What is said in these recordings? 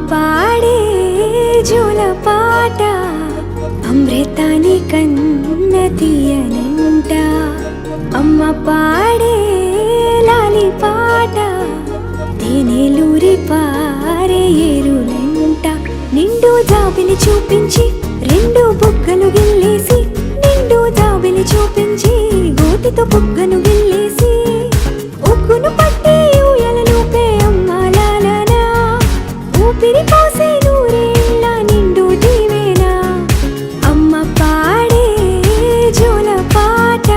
పాడే జోల పాట అమృతాని కన్న తీయనంట. అమ్మ పాడే లాలి పాట తేనెలూరి పారే ఏరులంట. నిండు జాబిలి చూపించి రెండు బుగ్గలు గిల్లేసి, నిండు జాబిలి చూపించి గోటితో బుగ్గను గిల్లేసి, ఉగ్గును పట్టి ఊయలలోపే అమ్మ లాలనా, ఊపిరి పోసే నూరేళ్ళ నిండు దీవేనా. అమ్మ పాడే జోల పాట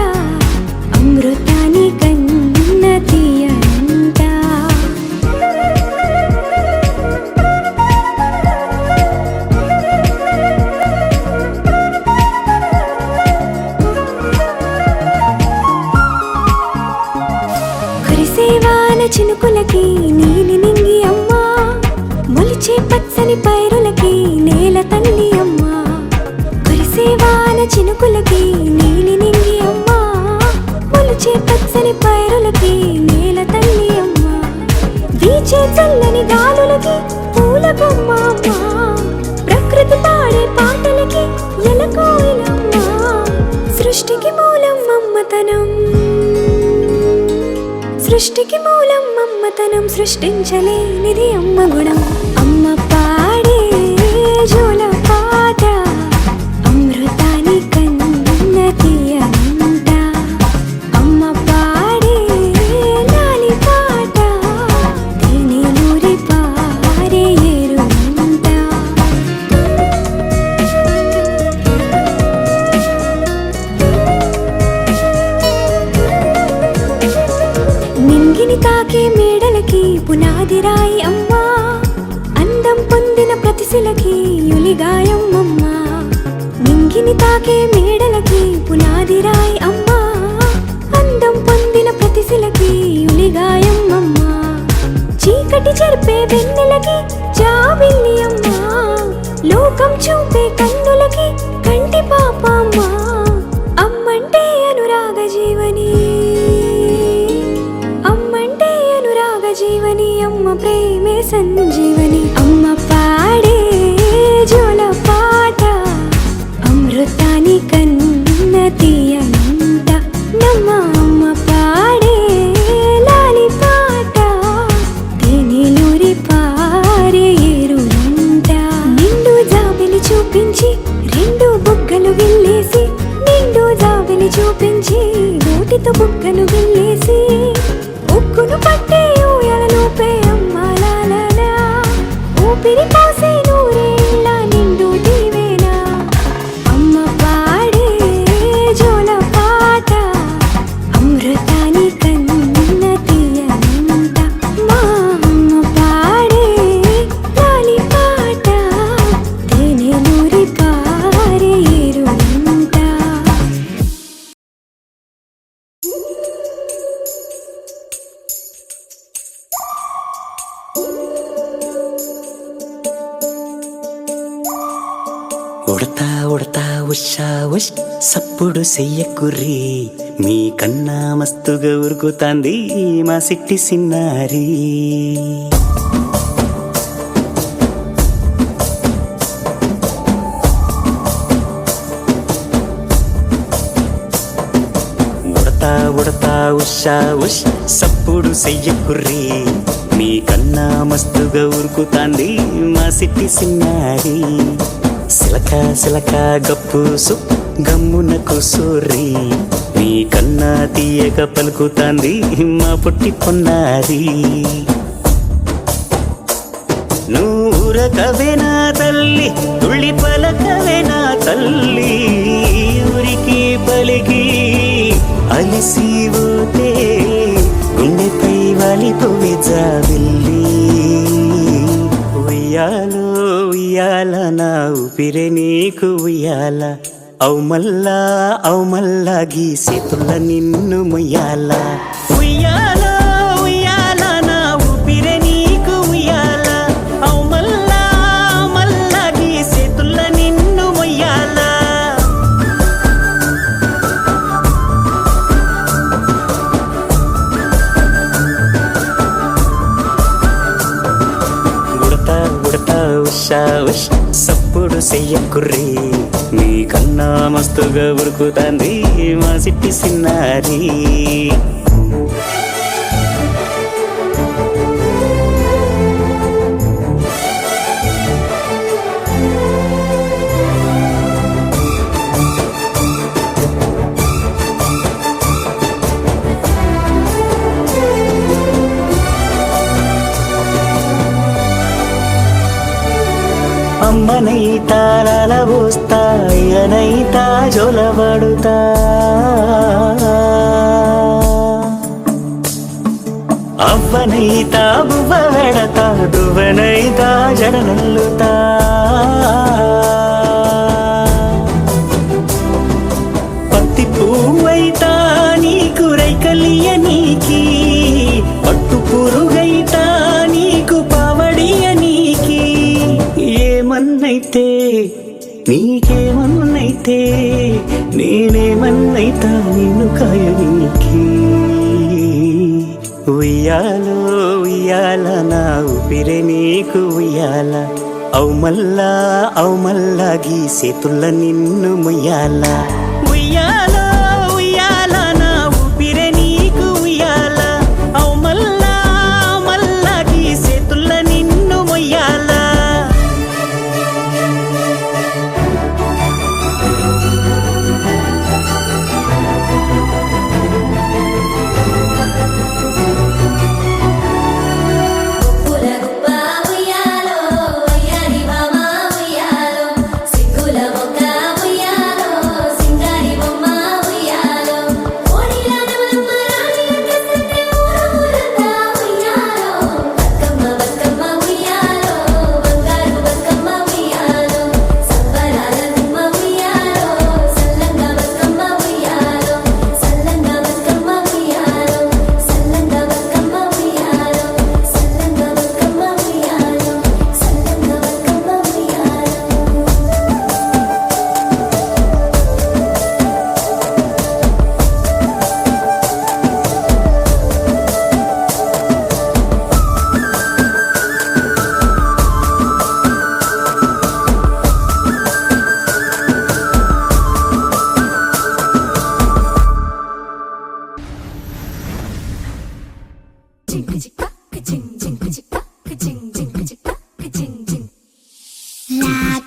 అమృతాని కన్న తీయనంట. కురిసేవాన చినుకులకి నీలి నింగి అమ్మ, మొలిచే పచ్చని పైరులకి నేల తల్లి అమ్మ. కురిసేవాన చినుకులకి నీలి నింగి అమ్మ, మొలిచే పచ్చని పైరులకి నేల తల్లి అమ్మ. వీచే చల్లని గాలులకి పూల బొమ్మ అమ్మ, ప్రకృతి పాడే పాటలకి ఎలకోయిలమ్మ. సృష్టికి మూలం మమ్మతనం, సృష్టికి మూలం మమ్మతనం, సృష్టించలేనిది అమ్మ గుణం. అమ్మ పాడే జోల పాట అమృతాని కన్న తీయనంట. అమ్మ పాడే లాలి పాట తేనెలూరి పారే ఏరులంట. నింగిని తాకే మేడలకి పునాది రాయి అమ్మ, అందం పొందిన ప్రతిశిలకి యులిగాయం అమ్మ. నింగిని తాకే మేడలకి పునాది రాయి అమ్మ, అందం పొందిన ప్రతిశిలకి యులిగాయం అమ్మ. చీకటి చెరిపే వెన్నెలకి జాబిల్లి అమ్మ, లోకం చూపే కన్నులకి కంటి పాప అమ్మ. అమ్మంటే అనురాగ జీవని, అమ్మంటే అనురాగ జీవని, అమ్మ ప్రేమే సంజీవని. అమ్మ పాడే జోల పాట అమృతాని కన్న తీయనంట. నమ్మ అమ్మ పాడే లాలి పాట తేనెలూరి పారే ఏరులంట. నిండు జాబిలి చూపించి రెండు బుగ్గలు గిల్లేసి, నిండు జాబిలి చూపించి నోటితో బుగ్గను గిల్లేసి, ఉక్కును పట్టే ఊయలలోపే అమ్మ లాలనా, ఊపిరి పోసే నూరేళ్ళ నిండు దీవేనా. అమ్మ పాడే జోల పాట అమృతాని కన్న తీయనంట. మా అమ్మ పాడే లాలి పాట తేనెలూరి పారే ఏరులంట. ఉడతా ఉడతా ఉషా ఉష్ సప్పుడు చెయ్యకుర్రి, మీ కన్నా మస్తుగా ఉరుకుతాంది మా సిట్టి సిన్నారి. ఉడతా ఉడతా ఉషా ఉష్ సప్పుడు చెయ్యకుర్రి, మీ కన్నా మస్తుగా ఉరుకుతాంది మా సిట్టి సిన్నారి. సిలక సిలక గప్పు సు గమ్మున కూసోర్రి, మీ కన్నా తీయక పలుకుతాంది మా పొట్టి పొన్నారి. నూరకవేనా తల్లి తుళ్ళి పలకవేనా తల్లి, ఊరికి పలికి అలిసిపోతే గుండెపై వాలిపోవే జాబిల్లి. ఉయ్యాలో ఉయ్యాల నా ఊపిరే నీకు ఉయ్యాల, అవు మల్లా గీ చేతుల్ల నిన్ను మొయ్యాల. ఉయ్యాల ఉయ్యాల నా ఊపిరే నీకు ఉయ్యాల, అవు మల్లా గీ చేతుల్ల నిన్ను మొయ్యాల. ఉడతా ఉషా ఉష్ సప్పుడు చెయ్యకుర్రి నీ కన్నా మస్తుగా ఉరుకుతాంది మా సిట్టి సిన్నారి అమ్మనైతా లలబోస్తా అయ్యనైతా జొలబడుతా అవ్వనైతా బువ్వ వెడతా దువ్వనైతా జడనల్లుతా పత్తి పువ్వైతా నీకు రైకలియ నీకి పట్టు పురుగైతా నీకు పావడియ నీకి ఏమన్నైతే నీకేమన్నైతే నేనేమన్నైతా నిన్ను కాయనీకి ఉయ్యాలో ఉయ్యాల నా ఊపిరే నీకు ఉయ్యాల అవు మల్లా గీ చేతుల్ల నిన్ను ముయ్యాల ఉయ్యాలో ఉయ్యాల నా ఊపిరే నీకు ఉయ్యాల అవు మల్లా గీ చేతుల్ల నిన్ను ముయ్యాల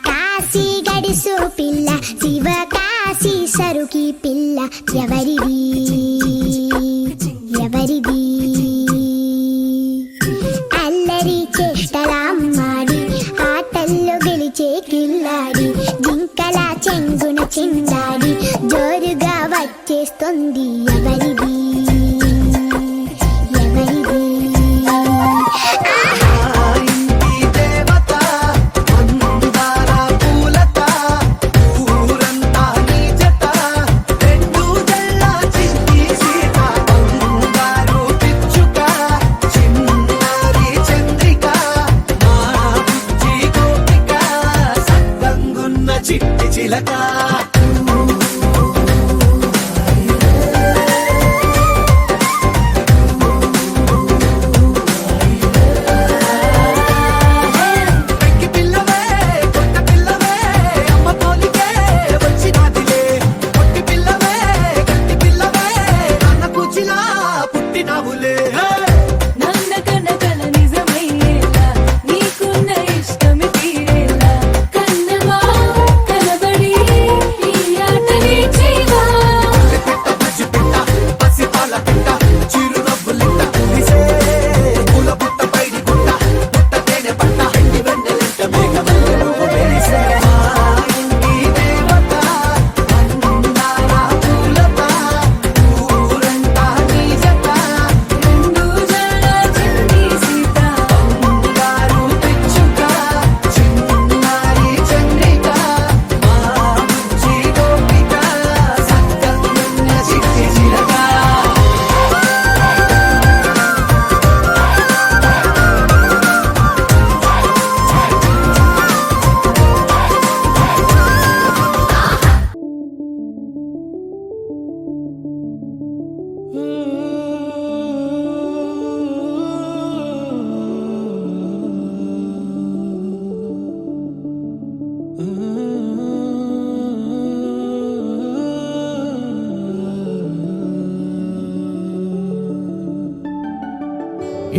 కాశీ గడిసు పిల్ల శివ కాశీ సరుకి పిల్ల ఎవరిది ఎవరిది అల్లరి చేష్టలామ్మాడి ఆటల్లో గెలిచే కిల్లాడి జింకల చెంగున చిందాడి జోరుగా వచ్చేస్తుంది ఎవరిది ఎవరిది చిట్టి చిలక నీకున్న ఇష్టమి తీరేలా కన్నవా కనబడి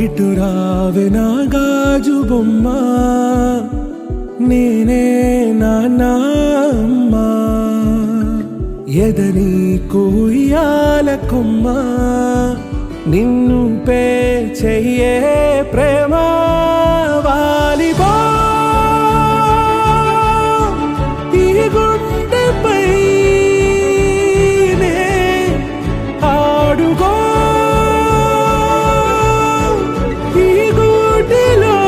ఇటు రావే నా గాజు బొమ్మ నేనే నాన్న అమ్మా ఎదని కుయ్యాల కొమ్మ నిన్ను పే చెయ్యే ప్రేమ వాలిబో ఈ గుండెపై నే ఆడుగో ఈ గుడిలోనే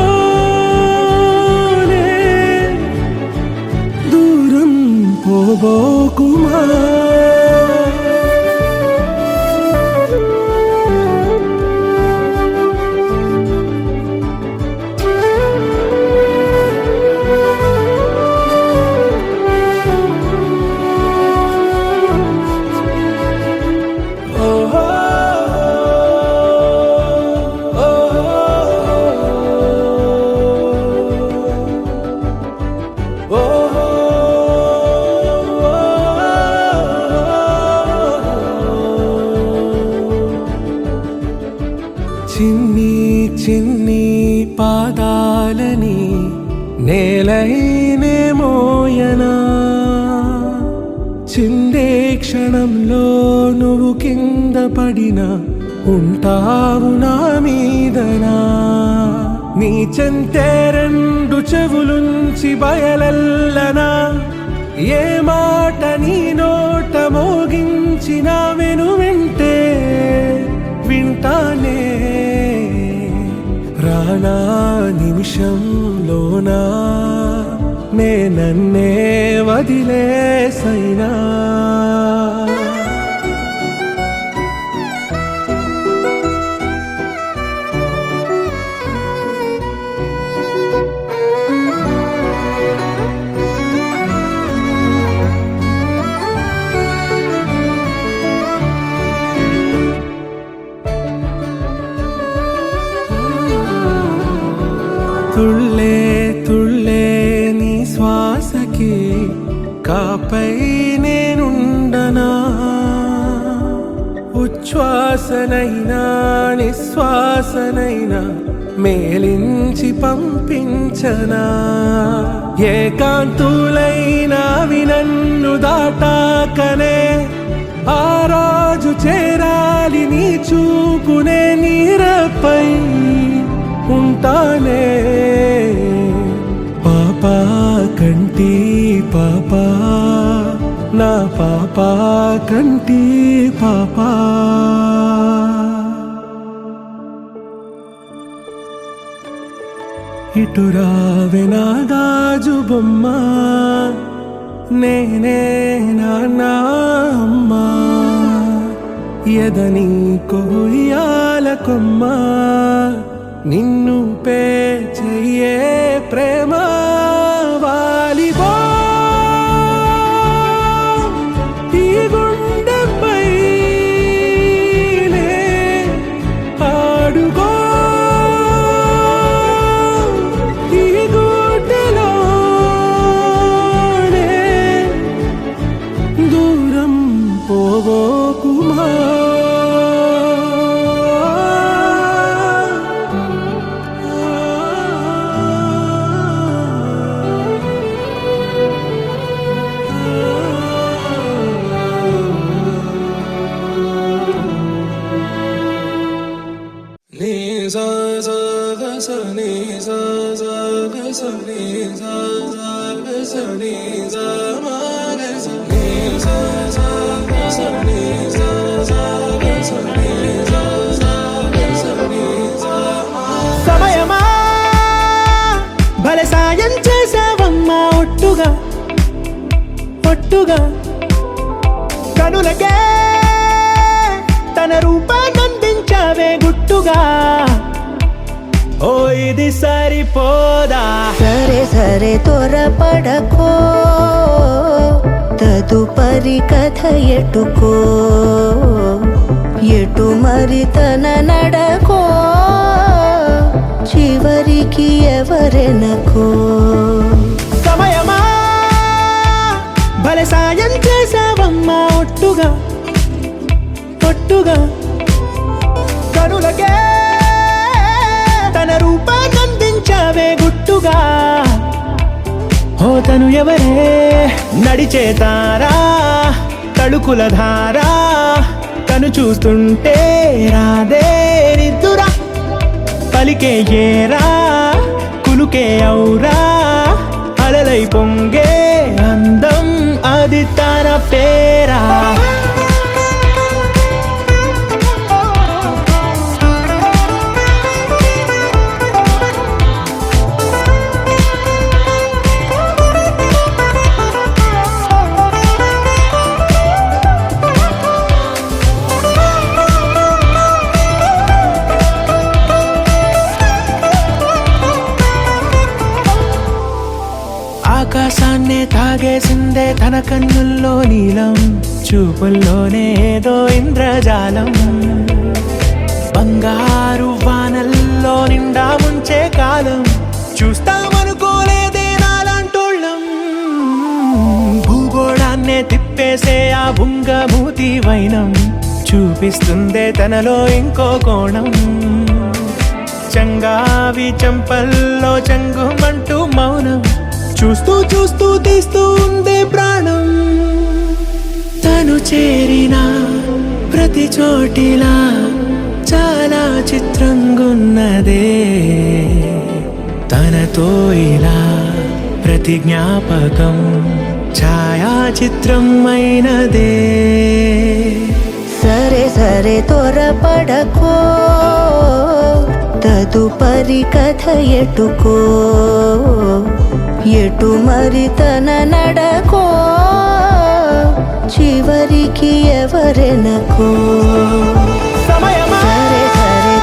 దూరం పోబోకుమా చిన్ని చిన్ని పాదాలని నేలైనే మోయనా చిందే క్షణంలో నువ్వు కింద పడినా ఉంటావు నా మీదనా నీ చెంతే రెండు చెవులుంచి బయలెల్లనా ఏ మాట నీ నోట మోగించిన వెను వింటే వింటానే రానా నిమిషంలోనా నే నన్నే వదిలేసైనా తుళ్ళే తుళ్ళే నీ శ్వాసకి కాపై నేనుండనా ఉచ్ఛ్వాసనైనా నిశ్వాసనైనా మేలించి పంపించనా ఏకాంతులైనా వినన్ను దాటాకనే ఆ రాజు చేరాలి నీ చూపునే నీరపై ఉంటానే పాపా కంటి పాపా నా పాపా కంటి పాపా ఇటు రావే నా గాజు బొమ్మ నేనే నాన్న అమ్మా ఎదని కొయ్యాల కొమ్మ నిన్ను పే చెయ్యే ప్రేమ వాలిబో ఈ గుండెపై నే ఆడుగో ఈ గుడిలోనే దూరం పోబోకుమా సమయమా భలే సాయం చేసావమ్మా ఒట్టుగా ఒట్టుగా కనులకే తన రూపాన్నందించావే గుట్టుగా ఓ ఇది సరిపోదా సరే సరే త్వరపడకో తదుపరి కథ ఎటుకో ఎటు మరి తన నడకో చివరికి ఎవరెనకో సమయమా భలే సాయం చేసావమ్మా ఒట్టుగా ఒట్టుగా కనులకే కనిపించావే గుట్టుగా. ఓ తను ఎవరే నడిచే తారా తళుకుల ధారా, తను చూస్తుంటే రాదే నిద్దురా. పలికే ఏరా కులుకే ఔరా, అలలై పొంగే అందం అది తన పేరా. ఆకాశాన్నే తాగేసిందే తన కన్నుల్లో నీలం, చూపుల్లోనే ఏదో ఇంద్రజాలం. బంగారు వానల్లో నిండా ముంచే కాలం, చూస్తామనుకోలేదే నాలాంటోళ్ళం. భూగోళాన్నే తిప్పేసే ఆ బుంగమూతి వైనం, చూపిస్తుందే తనలో ఇంకో కోణం. చంగావి చంపల్లో చంగుమంటూ మౌనం, చూస్తూ చూస్తూ తీస్తూ ఉందే ప్రాణం. తను చేరిన ప్రతి చోటిలా చాలా చిత్రంగున్నదే, తనతో ఇలా ప్రతి జ్ఞాపకం ఛాయాచిత్రం అయినదే. సరే సరే త్వరపడకో, తదుపరి కథ ఎటుకో, ఎటు మరి తన నడకో, చివరికి ఎవరెనకో. సమయమా సరే సరే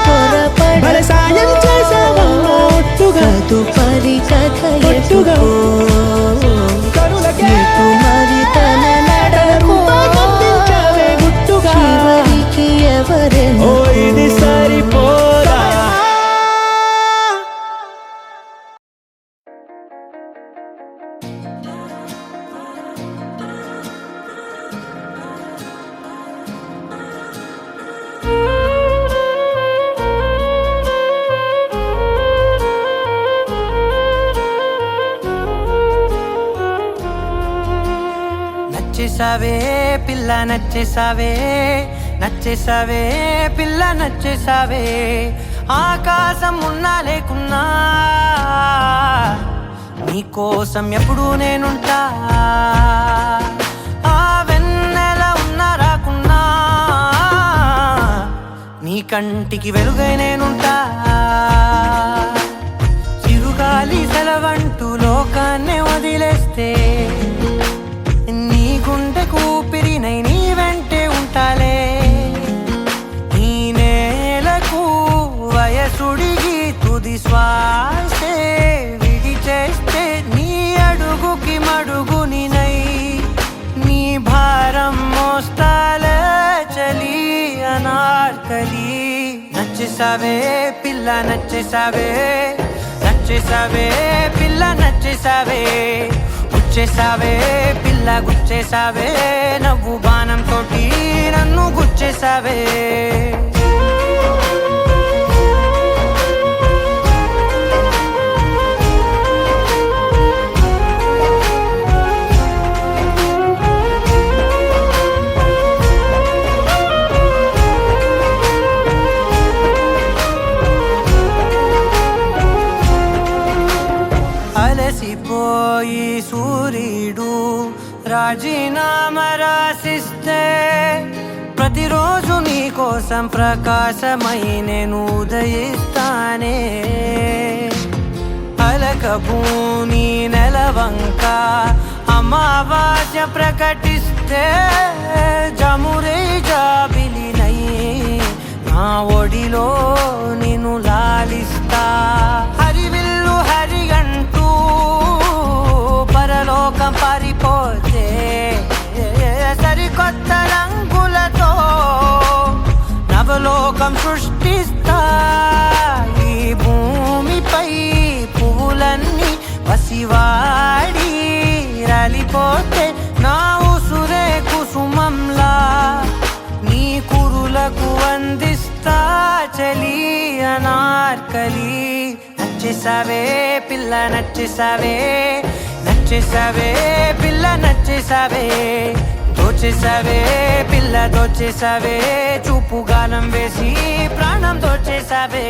భలే సాయం చేసావమ్మా ఒట్టుగా. తదుపరి కథ ఒట్టుగా. ఎటుకో, కనులకే ఎటు మరి తన నడకో, కనిపించావే గుట్టుగా. చివరికి ఓ ఎవరెనకో. ఇది సరిపోదా. నచ్చేసావే పిల్ల నచ్చేసావే, నచ్చేసావే పిల్ల నచ్చేసావే. ఆకాశం ఉన్నా లేకున్నా నీకోసం ఎప్పుడూ నేనుంటా. ఆ వెన్నెల ఉన్నా రాకున్నా నీ కంటికి వెలుగై నేనుంటా. చిరుగాలి సెలవంటూ లోకాన్నే వదిలేస్తే నీ గుండెకు ఊపిరినై నీ వెంటే ఉంటాలే. ఈ నేలకు వయసుడిగి తుది శ్వాసే విడిచేస్తే నీ అడుగుకి మడుగునినై నీ భారం మోస్తాలే చలి అనార్కలి. నచ్చేసావే పిల్ల నచ్చేసావే, నచ్చేసావే పిల్ల నచ్చేసావే. గుచ్చేసావే పిల్ల గుచ్చేసావే, నవ్వు బాణం తోటి నన్ను గుచ్చేసావే. అలసిపోయి సూర్యుడు రాజీనామా రాసిస్తే ప్రతిరోజు నీ కోసం ప్రకాశమై నేను ఉదయిస్తానే. అలకభూని నెలవంక అమావాస్య ప్రకటిస్తే జమురే జాబిలినై నా ఒడిలో నిన్ను లాలిస్తా. హరివిల్లు హరిగంటూ పరలోకం పారిపోతే సరికొత్త రంగులతో నవలోకం సృష్టిస్తా. ఈ భూమిపై పువ్వులన్నీ పసివాడి రాలిపోతే నా ఉసురే కుసుమంలా నీ కురులకు వందిస్తా చలి అనార్కలి. నచ్చేసావే పిల్ల నచ్చేసావే నచ్చేసావే పిల్ల నచ్చేసావే దోచేసావే పిల్ల దోచేసావే చూపు గాలం వేసి ప్రాణం దోచేసావే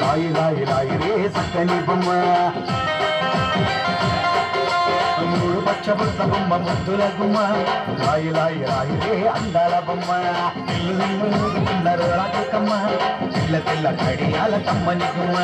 లాయి లాయి లాయి రే సక్కని బొమ్మ మూడు పచ్చబుట్ట బొమ్మ ముద్దుల గుమ్మ లాయి లాయి లాయి రే అందాల బొమ్మ పిల్లలు రాకమ్మ పిల్ల పిల్ల కడియాల కమ్మని గుమ్మ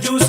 జ్యూస్